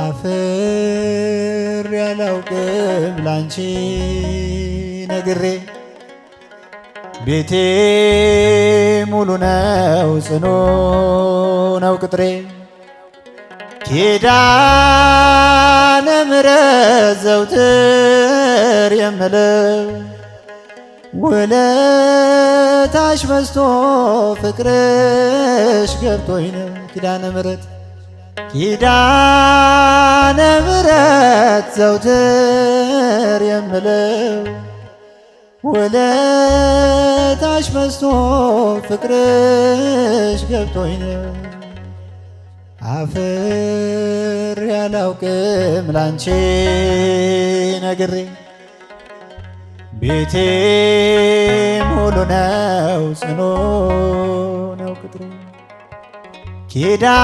አፍሬ አላውቅም ላንቺ ነግሬ ቤቴ ሙሉ ነው ጽኑ ነው ቅጥሬ ኪዳነ ምሕረት ዘውትር የምለው ውለታሽ በዝቶ ፍቅርሽ ገብቶኝ ነው ኪዳነ ምሕረት ኪዳነ ምሕረት ዘውትር የምለው ውለታሽ በዝቶ ፍቅርሽ ገብቶኝ ነው አፍሬ አላውቅም ላንቺ ነግሬ ቤቴ ሙሉ ነው ጽኑ ነው ቅጥሬ ኪዳነ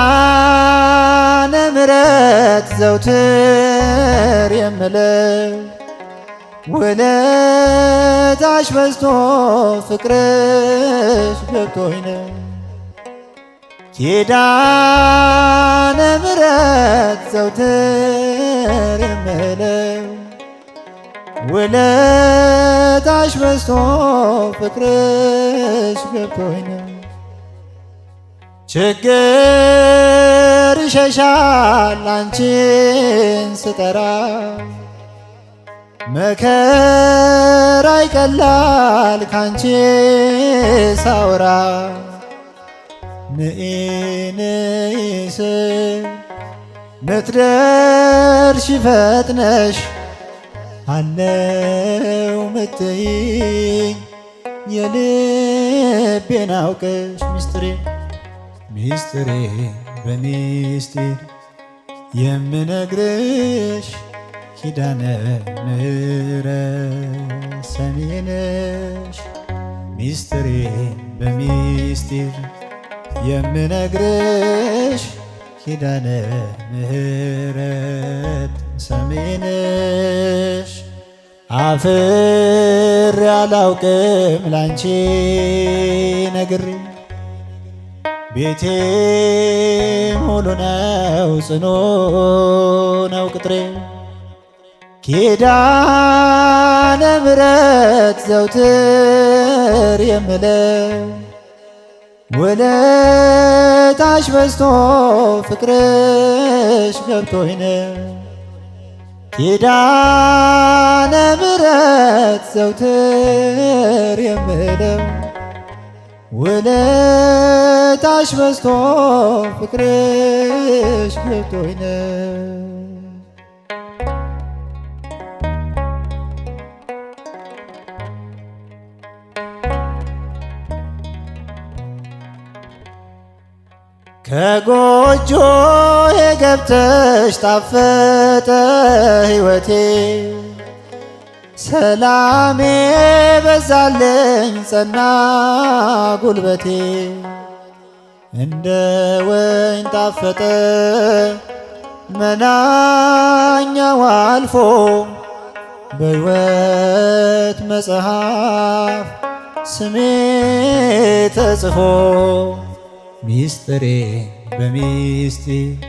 ምሕረት ዘውትር የምለው ውለታሽ በዝቶ ፍቅርሽ ገብቶኝ ነው ኪዳነ ምሕረት ዘውትር የምለው ውለታሽ በዝቶ ፍቅርሽ ገብቶኝ ነው ችግር ይሸሻል አንቺን ስጠራ መከራ ይቀላል ካንቺ ሳውራ ነይ ነይ ስል ምትደርሺ ፈጥነሽ አለው ምትይኝ የልቤን አውቀሽ ሚስጥሬ በሚስጢር የምነግርሽ ኪዳነ ምሕረት ሰሚ ነሽ ሚስጥሬ በሚስጢር የምነግርሽ ኪዳነ ምሕረት ሰሚ ነሽ አፍሬ አላውቅም ላንቺ ነግሬ ቤቴ ሙሉ ነው ጽኑ ነው ቅጥሬ ኪዳነ ምሕረት ዘውትር የምለው ውለታሽ በዝቶ ፍቅርሽ ገብቶኝ ነው ኪዳነ ምሕረት ዘውትር የምለው ውለታሽ በዝቶ ፍቅርሽ ገብቶኝ ነው ከጎጆዬ ገብተሽ ጣፈጠ ሕይወቴ ሰላሜ በዛልኝ ጸና ጉልበቴ እንደ ወይን ጣፈጠ መናኛው አልፎ በሕይወት መጽሐፍ ስሜ ተጽፎ ሚስጥሬ በሚስጢር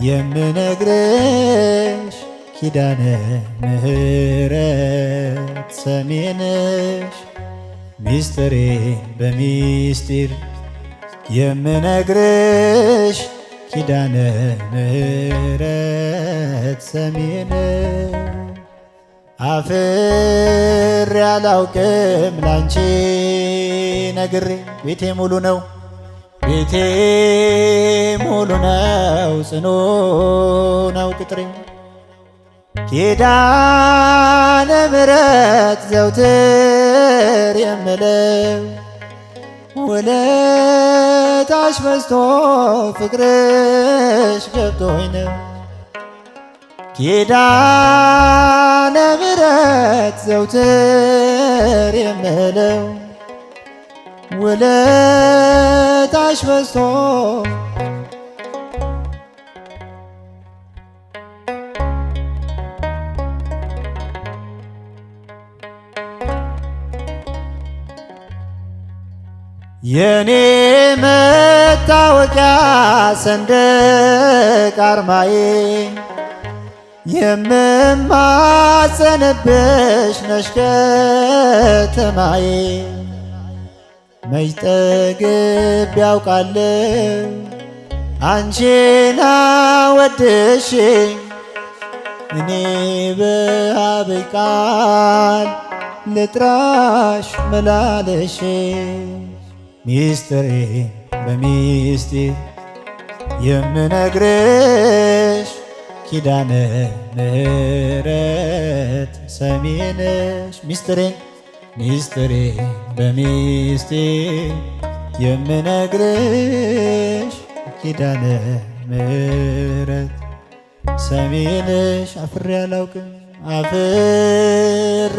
የምነግርሽ ኪዳነ ምሕረት ሰሚ ነሽ ሚስጥሬ በሚስጢር የምነግርሽ ኪዳነ ምሕረት ሰሚ ነሽ አፍሬ አላውቅም ላንቺ ነግሬ ቤቴ ሙሉ ነው ቤቴ ሙሉ ነው ጽኑ ነው ቅጥሬ ኪዳነ ምሕረት ዘውትር የምለው ውለታሽ በዝቶ ፍቅርሽ ገብቶኝ ነው ኪዳነ ምሕረት ዘውትር የምለው ውለታሽ በዝቶ የኔ መታወቂያ ሰንደቅ አርማዬ የምማጸንብሽ ነሽ ከተማዬ። መች ጠግቤ ያውቃለሁ አንቺን አወድሼ እኔ በአብይ ቃል ልጥራሽ መላለሼ። ሚስጥሬ በሚስጢር የምነግርሽ ኪዳነ ምሕረት ሰሚ ነሽ። ሚስጥሬን በሚስጢር የምነግርሽ ኪዳነ ምሕረት ሰሚ ነሽ። አፍሬ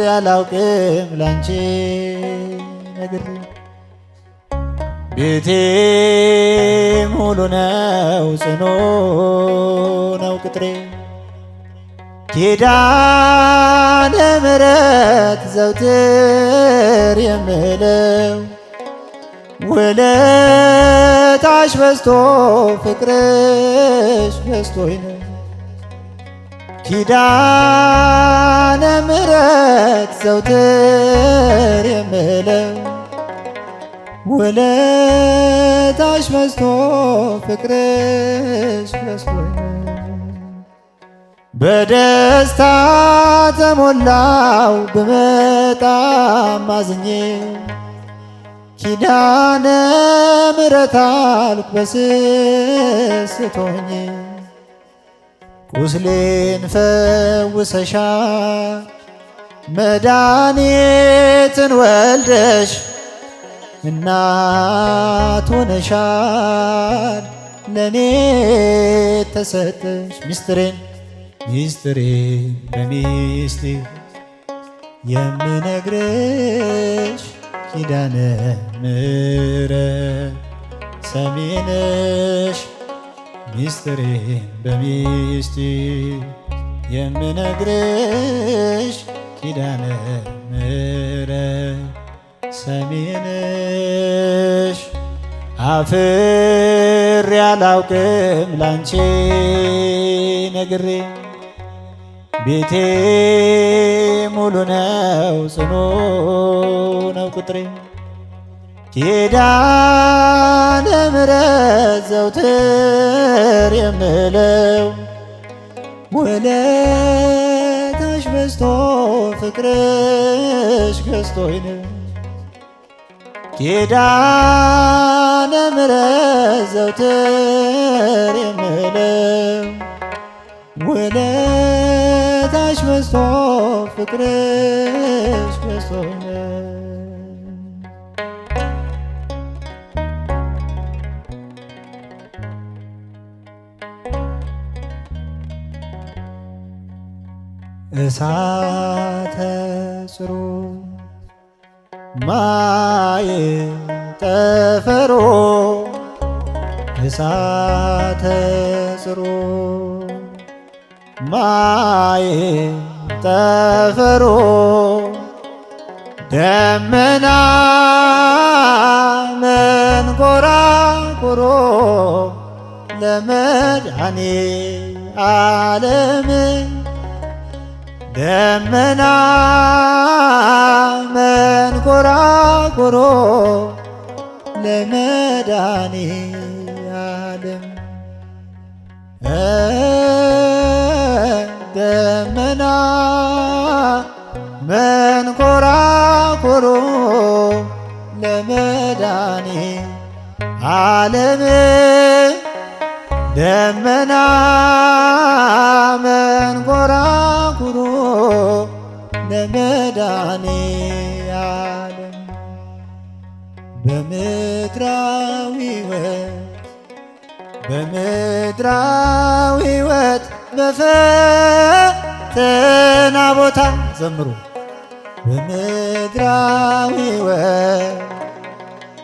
አላውቅም ላንቺ ነግሬ ቤቴ ሙሉ ነው ጽኑ ነው ቅጥሬ። ኪዳነ ምሕረት ዘውትር የምለው ውለታሽ በዝቶ ፍቅርሽ በዝቶኝ ነው። ኪዳነ ምሕረት ዘውትር የምለው ውለታሽ በዝቶ ፍቅርሽ በዝቶኝ በደስታ ተሞላው ብመጣም አዝኜ ኪዳነ ምሕረት አልኩ በስስት ሆኜ። ቁስሌን ፈውሰሻል መድኃኒትን ወልደሽ እናት ሆነሻል ለኔ ተሰጠሽ። ሚስጥሬን በሚስጢር የምነግርሽ ኪዳነ ምሕረት ሰሚ ነሽ። ሚስጥሬን በሚስጢር የምነግርሽ ኪዳነ ምሕረት ሰሚ ነሽ። አፍሬ አላውቅም ላንቺ ነግሬ ቤቴ ሙሉ ነው ጽኑ ነው ቅጥሬ። ኪዳነ ምሕረት ዘውትር የምለው ውለታሽ በዝቶ ፍቅርሽ ገዝቶኝ ነው። ኪዳነ ምሕረት ዘውትር የምለው ውለታሽ በዝቶ ፍቅርሽ ገዝቶኝ ነው። እሳተ ጽሩ ማየ ጠፈሮ እሳተ ጽሩ ማየ ጠፈሮ ደመና መንኰራኵሮ ለመድኃኔዓለም ደመና መንኰራኵሮ ለመድኃኔዓለም ደመና መንኰራኵሮ ለመድኃኔዓለም ደመና መንኰራኵሮ ለመድኃኔዓለም በምድራዊ ሕይወት በፈተና ቦታ ዘምሩ።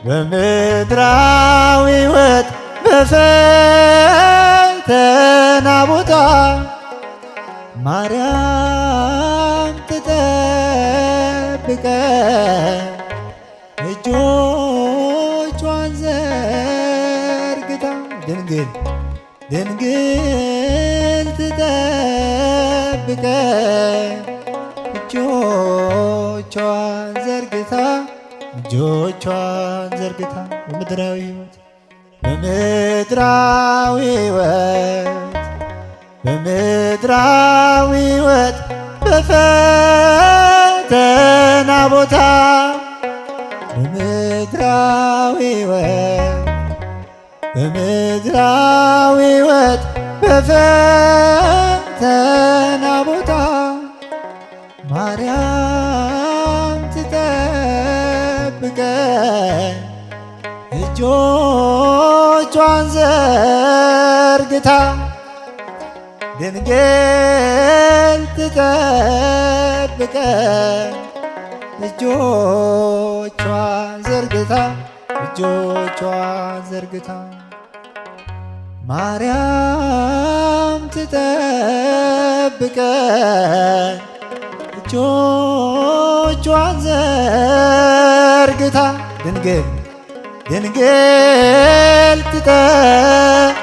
በምድራዊ ሕይወት በፈተና ቦታ ማርያም ትጠብቀን እጆቿን ዘርግታ ድንግል ድንግል ትጠብቀን እጆቿን ዘርግታ በምድራዊ ሕይወት በፈተና ቦታ በምድራዊ ሕይወት በፈተና ቦታ ማርያም ትጠብቀን እጆቿን ዘርግታ ድንግል ትጠብቀን እጆቿን ዘርግታ ማርያም ትጠብቀን እጆቿን ዘርግታ ድንግል ትጠብቀን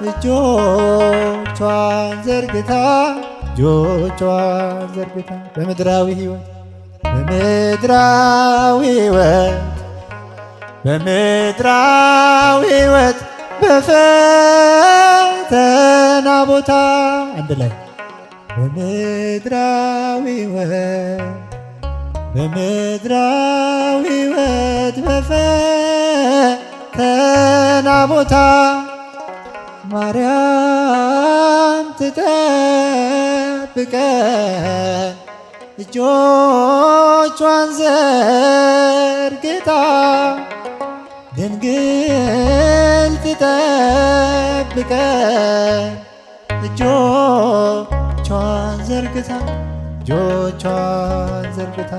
እጆቿን ዘርግታ በምድራዊ ሕይወት በፈተና ቦታ አንድ ላይ በምድራዊ ሕይወት በፈተና ቦታ ማርያም ትጠብቀን እጆቿን ዘርግታ ድንግል ትጠብቀን እጆቿን ዘርግታ